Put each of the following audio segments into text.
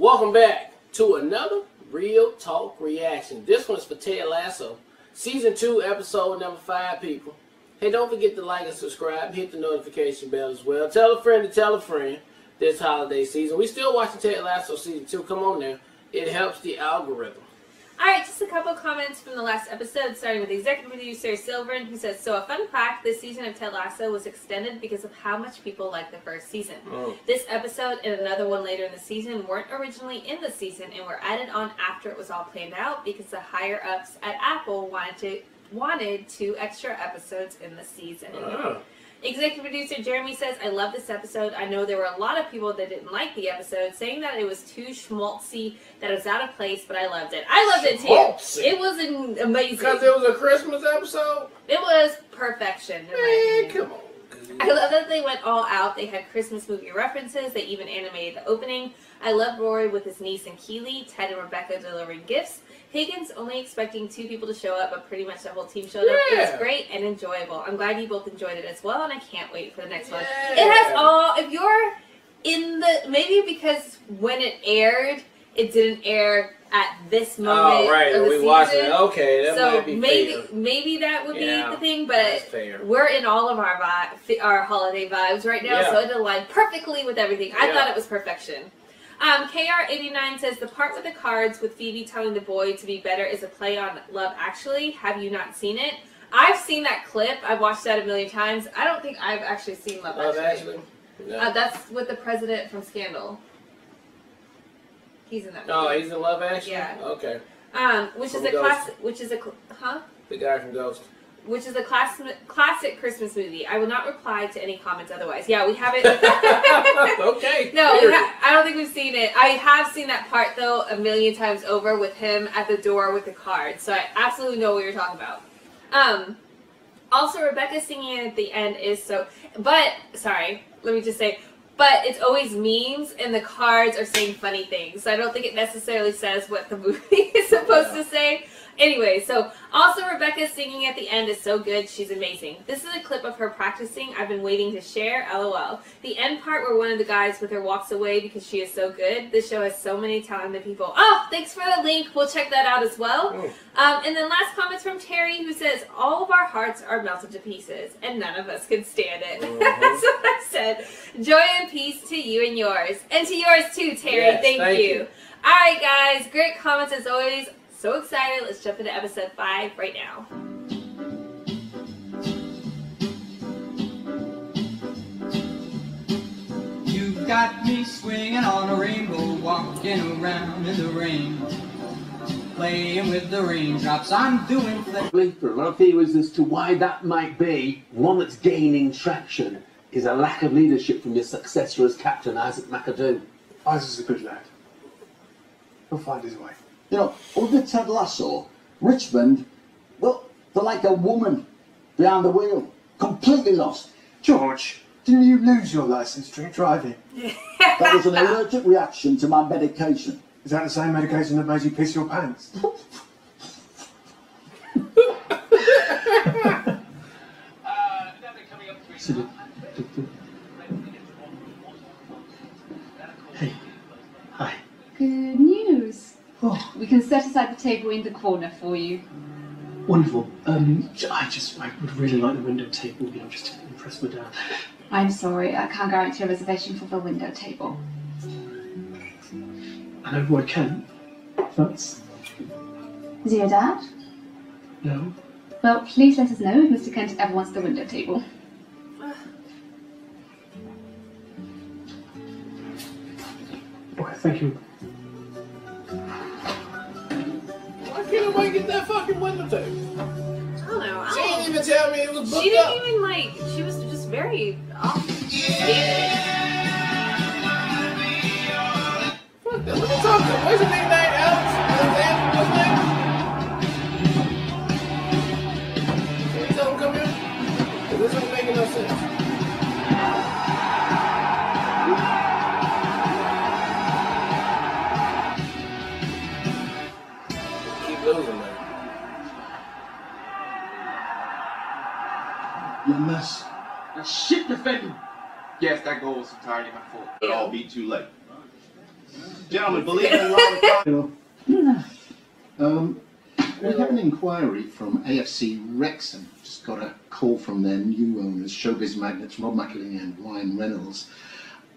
Welcome back to another Real Talk reaction. This one's for Ted Lasso. Season 2, episode number 5, people. Hey, don't forget to like and subscribe. Hit the notification bell as well. Tell a friend to tell a friend this holiday season. We still watching Ted Lasso Season 2. Come on now. It helps the algorithm. Alright, just a couple comments from the last episode, starting with executive producer Silverin, who says, so a fun fact, this season of Ted Lasso was extended because of how much people liked the first season. This episode and another one later in the season weren't originally in the season and were added on after it was all planned out because the higher-ups at Apple wanted 2 extra episodes in the season. Executive producer Jeremy says, I love this episode. I know there were a lot of people that didn't like the episode, saying that it was too schmaltzy, that it was out of place, but I loved it. I loved it too. It was amazing. Because it was a Christmas episode? It was perfection. Man, come on. I love that they went all out. They had Christmas movie references. They even animated the opening. I love Rory with his niece and Keely, Ted and Rebecca delivering gifts. Higgins only expecting 2 people to show up, but pretty much the whole team showed up. It was great and enjoyable. I'm glad you both enjoyed it as well, and I can't wait for the next one. It has all, if you're in the, maybe because when it aired, it didn't air at this moment of the season. Watched it. Okay, that so might be fair. Maybe that would be the thing, but we're in all of our holiday vibes right now, so it aligned perfectly with everything. I thought it was perfection. KR89 says, the part with the cards with Phoebe telling the boy to be better is a play on Love Actually. Have you not seen it? I've seen that clip. I've watched that a million times. I don't think I've actually seen Love Actually. No. That's with the president from Scandal. He's in that movie. Oh, he's in Love Actually? Yeah. Okay. Which is a classic, The guy from Ghost. Which is a classic Christmas movie. I will not reply to any comments otherwise. Yeah, we haven't. Okay. No, I don't think we've seen it. I have seen that part, though, a million times over with him at the door with the card. So I absolutely know what you're talking about. Also, Rebecca singing at the end is so... But, sorry, let me just say... But it's always memes, and the cards are saying funny things. So I don't think it necessarily says what the movie is supposed to say. Anyway, so also Rebecca singing at the end is so good. She's amazing. This is a clip of her practicing. I've been waiting to share. LOL. The end part where one of the guys with her walks away because she is so good. This show has so many talented people. Oh, thanks for the link. We'll check that out as well. And then last comments from Terry, who says, all of our hearts are melted to pieces, and none of us can stand it. That's what I said. Joy and peace to you and yours. And to yours too, Terry. Yes, thank you. Alright, guys. Great comments as always. So excited. Let's jump into episode 5 right now. You've got me swinging on a rainbow, walking around in the rain, playing with the raindrops. I'm doing for a lot of theories as to why that might be. One that's gaining traction is a lack of leadership from your successor as captain, Isaac McAdoo. Isaac's a good lad. He'll find his way. You know, under Ted Lasso, Richmond, well, they're like a woman behind the wheel, completely lost. George, didn't you lose your licence drink driving? That was an allergic reaction to my medication. Is that the same medication that made you piss your pants? Hey. Hi. Good news. Oh. We can set aside the table in the corner for you. Wonderful. I would really like the window table, you know, just to impress my dad. I'm sorry, I can't guarantee a reservation for the window table. I know who I can. That's... Is he your dad? No. Well, please let us know if Mr. Kent ever wants the window table. Okay, thank you. Why can't nobody get that fucking window table? I don't know. She didn't even tell me it was booked She didn't even, like, she was just very off. Fuck that. Let me talk to him. What's your name? Alex? What's his name? Can you tell him to come here? This ain't making no sense. Losing, man. You mess. That shit defending. Yes, that goal was entirely my fault. It'll all be too late. Gentlemen, believe me, we have an inquiry from AFC Wrexham. Just got a call from their new owners, showbiz magnates Rob McElhenney and Ryan Reynolds.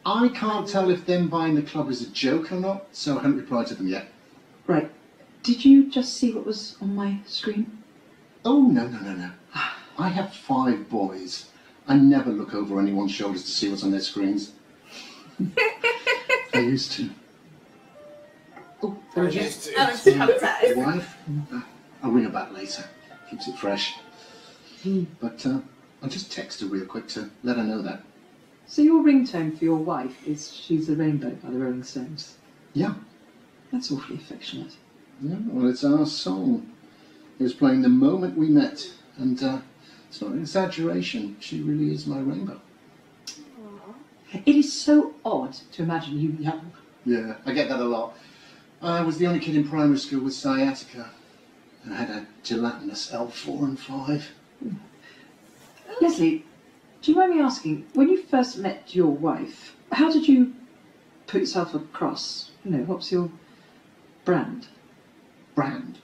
I can't tell if them buying the club is a joke or not, so I haven't replied to them yet. Right. Did you just see what was on my screen? Oh, no. I have 5 boys. I never look over anyone's shoulders to see what's on their screens. I used to. Oh, traumatized. Wife? I'll ring her back later. Keeps it fresh. But I'll just text her real quick to let her know that. So your ringtone for your wife is She's a Rainbow by the Rolling Stones? Yeah. That's awfully affectionate. Yeah, well, it's our song. It was playing the moment we met, and it's not an exaggeration. She really is my rainbow. It is so odd to imagine you young. Yeah, I get that a lot. I was the only kid in primary school with sciatica, and I had a gelatinous L4 and 5. Leslie, do you mind me asking, when you first met your wife, how did you put yourself across? You know, what's your brand? Brand?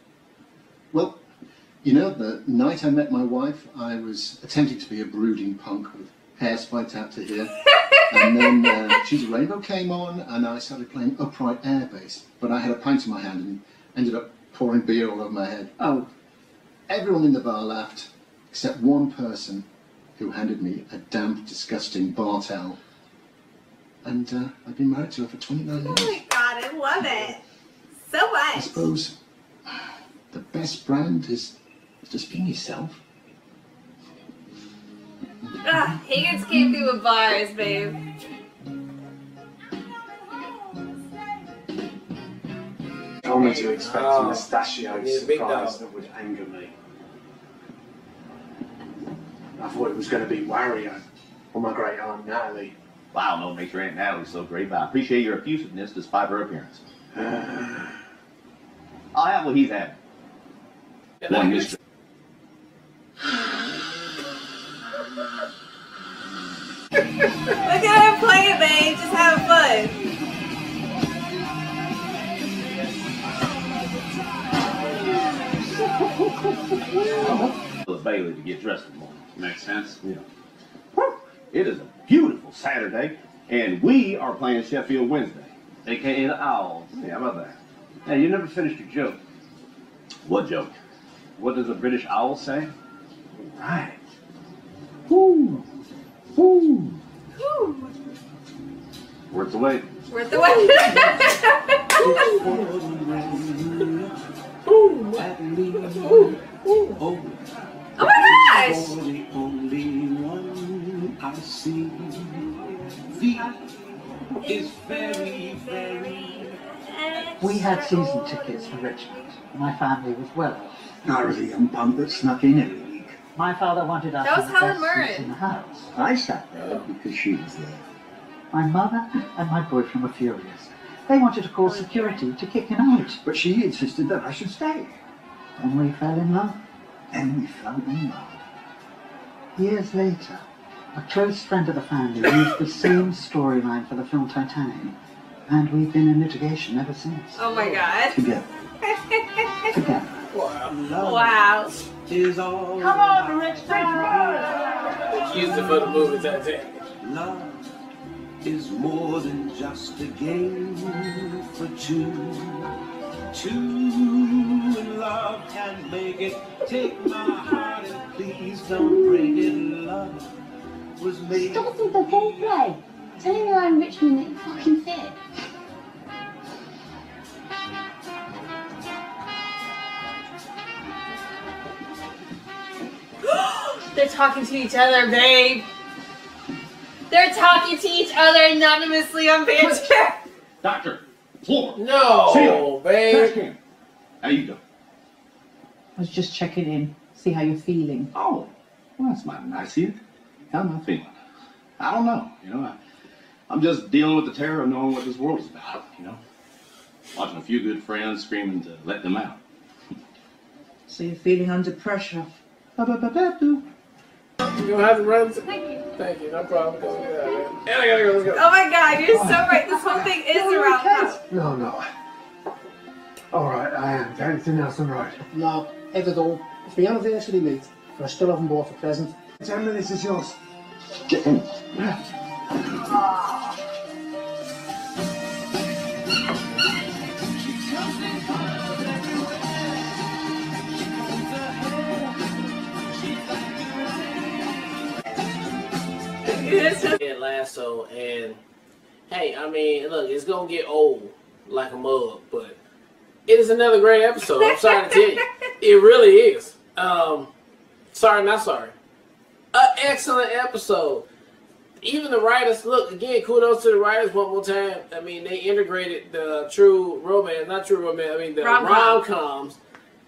Well, you know, the night I met my wife, I was attempting to be a brooding punk with hair spiked out to here. And then She's a Rainbow came on, and I started playing upright air bass. But I had a pint in my hand and ended up pouring beer all over my head. Oh. Everyone in the bar laughed, except one person who handed me a damp, disgusting bar towel. And I've been married to her for 29 years. Oh my god, I love it. So much. I suppose the best brand is just being yourself. Higgins came through with bars, babe. told me to expect a mustachioed surprise that would anger me. I thought it was going to be Wario or my great aunt Natalie. Wow, no, makes your Aunt Natalie so great, but I appreciate your effusiveness despite her appearance. I'll have what he's having. One history. Look at him playing, babe. Just having fun. Bailey to get dressed in the morning. Makes sense. Yeah. It is a beautiful Saturday, and we are playing Sheffield Wednesday, a.k.a. the Owls. Yeah, how about that? Hey, you never finished your joke. What joke? What does a British owl say? Right. Woo! Woo! Woo! Worth the wait. Worth the wait. Oh my gosh! The only one I see. V is very, very. We had season tickets for Richmond. My family was well off. I was a young punk that snuck in every week. My father wanted us That was in the Helen best seats Mirren. in the house. I sat there because she was there. My mother and my boyfriend were furious. They wanted to call security to kick him out. But she insisted that I should stay. And we fell in love. And we fell in love. Years later, a close friend of the family used the same storyline for the film Titanic. And we've been in litigation ever since. Oh my god. Together. Together. Wow. Is all Come on, Richmond! Used it for the movie Titanic. love is more than just a game for two. Two in love can make it. Take my heart and please don't break it. Love was made. Stop with the gameplay. Telling me I'm Richmond that you fucking fit. They're talking to each other, babe. They're talking to each other anonymously on Banter. Doctor, floor. No, babe. How you doing? I was just checking in, see how you're feeling. Oh, well, that's mighty nice of you. How am I feeling? I don't know. I'm just dealing with the terror of knowing what this world is about, Watching a few good friends screaming to let them out. So you're feeling under pressure. You don't have to run. Thank you. Thank you. No problem. Go ahead, man. And I gotta go. Let's go. Oh my God, you're so right. This whole thing is a rom-com. No, no. All right, I am. Everything else all right? No, head it all. It's my anniversary, mate. But I still haven't bought a present. 10 minutes is yours. Get in. Lasso, and hey, I mean, look, it's gonna get old like a mug, but it is another great episode. I'm sorry to tell you, it really is. Sorry, not sorry. An excellent episode. Even the writers, look, again, kudos to the writers one more time. I mean, they integrated the true romance, not true romance, I mean, the rom-coms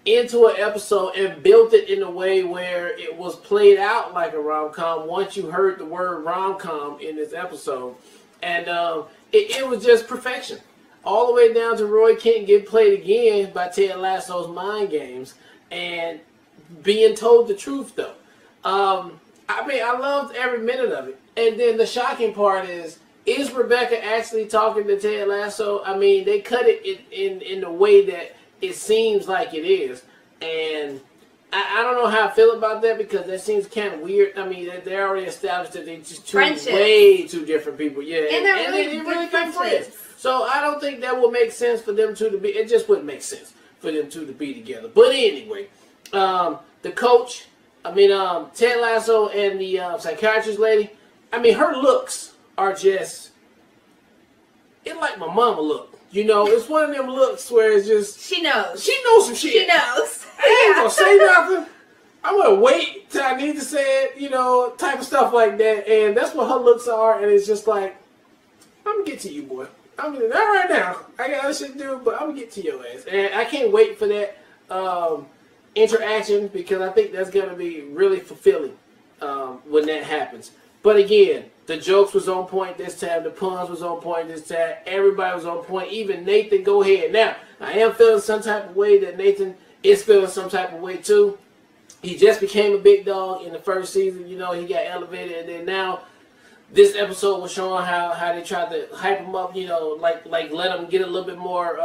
into an episode and built it in a way where it was played out like a rom-com once you heard the word rom-com in this episode. And it was just perfection. All the way down to Roy Kent getting played again by Ted Lasso's mind games and being told the truth, though. I mean, I loved every minute of it. And then the shocking part is Rebecca actually talking to Ted Lasso? I mean, they cut it in the way that it seems like it is. And I don't know how I feel about that because that seems kind of weird. I mean, they already established that they're just way two different people. Yeah, and they're really good friends. So I don't think that would make sense for them two to be. It just wouldn't make sense for them two to be together. But anyway, the coach, I mean, Ted Lasso and the psychiatrist lady, I mean, her looks are just, it's like my mama look. You know, it's one of them looks where it's just... She knows. She knows some shit. She knows. I ain't gonna say nothing. I'm gonna wait till I need to say it, you know, type of stuff like that. And that's what her looks are. And it's just like, I'm gonna get to you, boy. I'm gonna, not right now. I got other shit to do, but I'm gonna get to your ass. And I can't wait for that interaction because I think that's gonna be really fulfilling when that happens. But again, the jokes was on point this time. The puns was on point this time. Everybody was on point. Even Nathan, go ahead. Now, I am feeling some type of way that Nathan is feeling some type of way too. He just became a big dog in the first season. You know, he got elevated. And then now, this episode was showing how they tried to hype him up, you know, like let him get a little bit more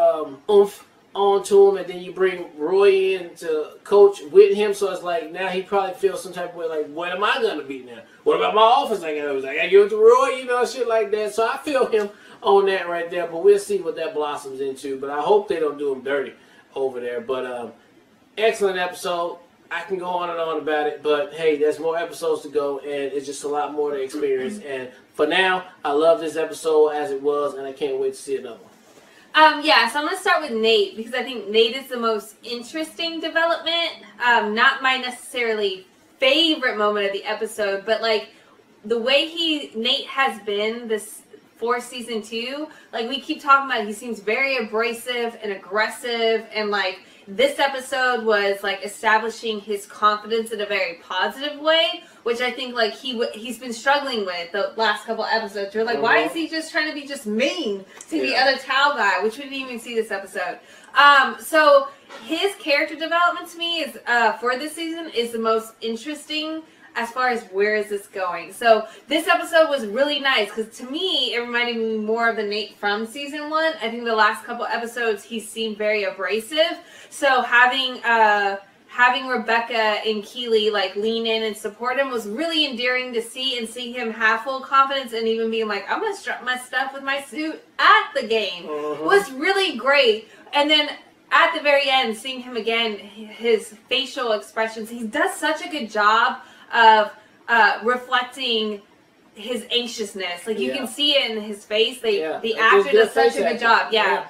oomph onto him. And then you bring Roy in to coach with him. So it's like now he probably feels some type of way like, what am I going to be now? What about my office? I gotta give it to Roy, you know, shit like that. So I feel him on that right there. But we'll see what that blossoms into. But I hope they don't do him dirty over there. But excellent episode. I can go on and on about it. But hey, there's more episodes to go. And it's just a lot more to experience. And for now, I love this episode as it was. And I can't wait to see another one. Yeah, so I'm going to start with Nate because I think Nate is the most interesting development. Not my necessarily favorite moment of the episode, but like the way Nate has been this for season 2, like we keep talking about, he seems very abrasive and aggressive, and like this episode was like establishing his confidence in a very positive way, which I think like he's been struggling with the last couple episodes. You're like, why is he just trying to be just mean to the other Tao guy, which we didn't even see this episode. So his character development to me is for this season is the most interesting as far as where is this going. So this episode was really nice because to me it reminded me more of the Nate from season 1. I think the last couple episodes he seemed very abrasive. So having Rebecca and Keeley like lean in and support him was really endearing to see, and see him have full confidence and even being like, I'm gonna strut my stuff with my suit at the game was really great. And then at the very end, seeing him again, his facial expressions, he does such a good job of reflecting his anxiousness. Like you can see it in his face. The actor does such a good job. Yeah.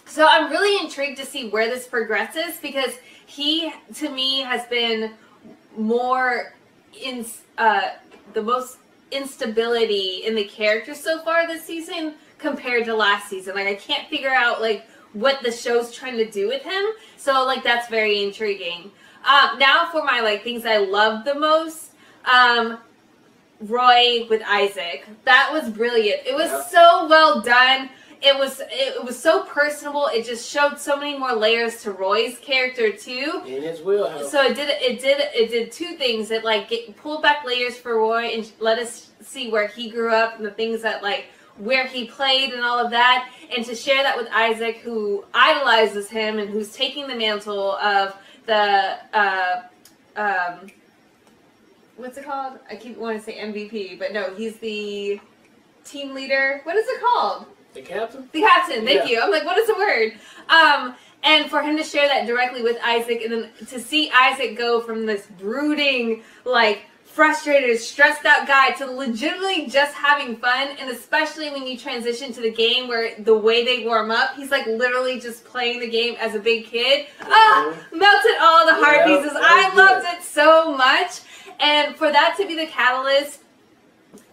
So I'm really intrigued to see where this progresses because he, to me, has been more in the most instability in the character so far this season compared to last season. Like I can't figure out like what the show's trying to do with him. So like that's very intriguing. Now for my like things I love the most. Roy with Isaac. That was brilliant. It was so well done. it was so personable. It just showed so many more layers to Roy's character too. In his wheelhouse. So it did two things. It like pulled back layers for Roy and let us see where he grew up and the things that like where he played and all of that, and to share that with Isaac, who idolizes him and who's taking the mantle of the what's it called? I keep wanting to say MVP, but no, he's the team leader. What is it called? The captain? The captain, thank you. I'm like, what is the word? And for him to share that directly with Isaac, and then to see Isaac go from this brooding, like, frustrated, stressed out guy to legitimately just having fun, and especially when you transition to the game where the way they warm up, he's like literally just playing the game as a big kid. Melted all the heart pieces. I loved it so much. And for that to be the catalyst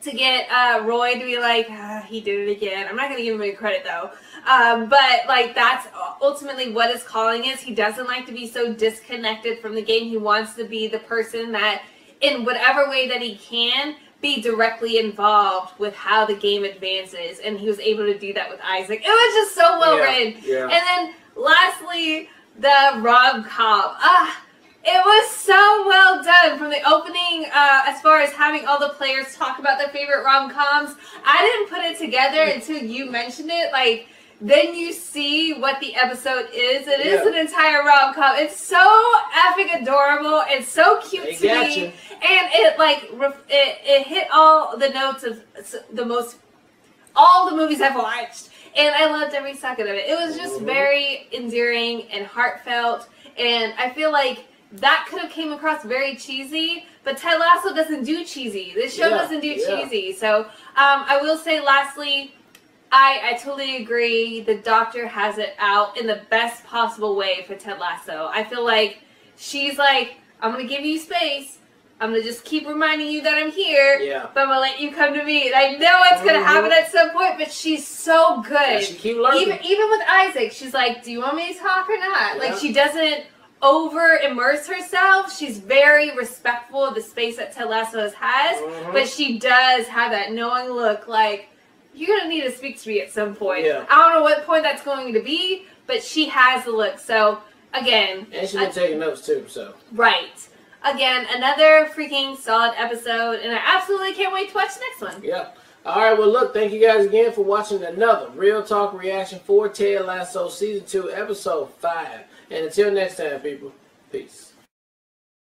to get Roy to be like, he did it again. I'm not going to give him any credit though. But like that's ultimately what his calling is. He doesn't like to be so disconnected from the game. He wants to be the person that in whatever way that he can be directly involved with how the game advances. And he was able to do that with Isaac. It was just so well written. Yeah. And then lastly, the rom-com. It was so well done from the opening, as far as having all the players talk about their favorite rom-coms. I didn't put it together until you mentioned it. Like, then you see what the episode is. It is an entire rom-com. It's so effing adorable. It's so cute to me. And it, like, it hit all the notes of all the movies I've watched. And I loved every second of it. It was just very endearing and heartfelt. And I feel like that could have came across very cheesy, but Ted Lasso doesn't do cheesy. This show doesn't do cheesy. So I will say lastly, I totally agree. The Doctor has it out in the best possible way for Ted Lasso. I feel like she's like, I'm going to give you space. I'm going to just keep reminding you that I'm here, but I'm going to let you come to me. And I know it's going to happen at some point, but she's so good. Yeah, she keep learning. Even with Isaac, she's like, do you want me to talk or not? Like, she doesn't over immerse herself. She's very respectful of the space that Ted Lasso has, but she does have that knowing look like, you're going to need to speak to me at some point. I don't know what point that's going to be, but she has the look. So, again. And she's been taking notes too, so. Right. Again, another freaking solid episode, and I absolutely can't wait to watch the next one. Yeah. Alright, well look, thank you guys again for watching another Real Talk reaction for Ted Lasso Season 2, Episode 5. And until next time, people, peace.